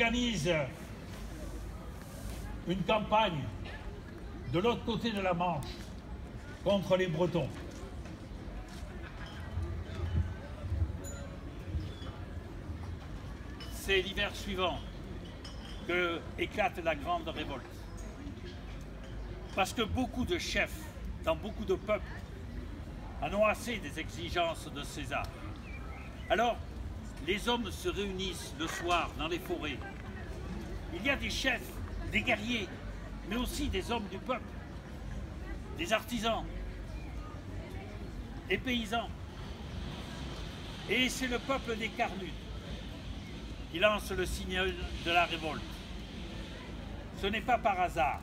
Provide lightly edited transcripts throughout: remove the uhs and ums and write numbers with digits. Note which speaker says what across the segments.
Speaker 1: Organise une campagne de l'autre côté de la Manche contre les Bretons. C'est l'hiver suivant que éclate la grande révolte. Parce que beaucoup de chefs, dans beaucoup de peuples, en ont assez des exigences de César. Alors, les hommes se réunissent le soir dans les forêts. Il y a des chefs, des guerriers, mais aussi des hommes du peuple, des artisans, des paysans. Et c'est le peuple des Carnutes qui lance le signal de la révolte. Ce n'est pas par hasard.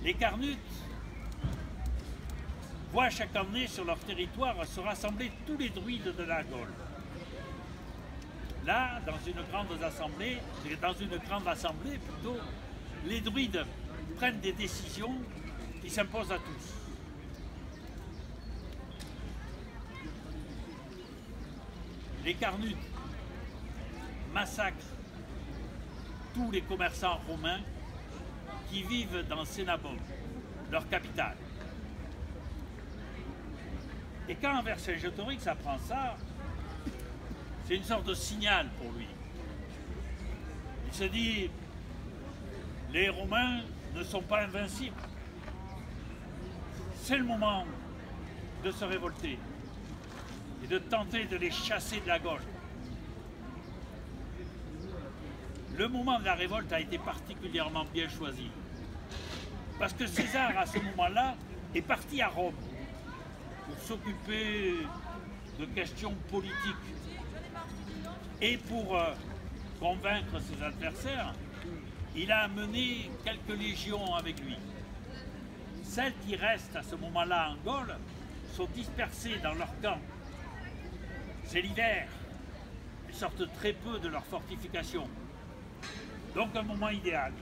Speaker 1: Les Carnutes voient chaque année sur leur territoire se rassembler tous les druides de la Gaule. Là, dans une grande assemblée plutôt, les druides prennent des décisions qui s'imposent à tous. Les Carnutes massacrent tous les commerçants romains qui vivent dans Cénabum, leur capitale. Et quand Vercingétorix apprend ça, c'est une sorte de signal pour lui. Il se dit, les Romains ne sont pas invincibles. C'est le moment de se révolter et de tenter de les chasser de la Gaule. Le moment de la révolte a été particulièrement bien choisi. Parce que César, à ce moment-là, est parti à Rome pour s'occuper de questions politiques. Et pour convaincre ses adversaires, il a amené quelques légions avec lui. Celles qui restent à ce moment-là en Gaule sont dispersées dans leurs camps. C'est l'hiver. Elles sortent très peu de leurs fortifications. Donc un moment idéal.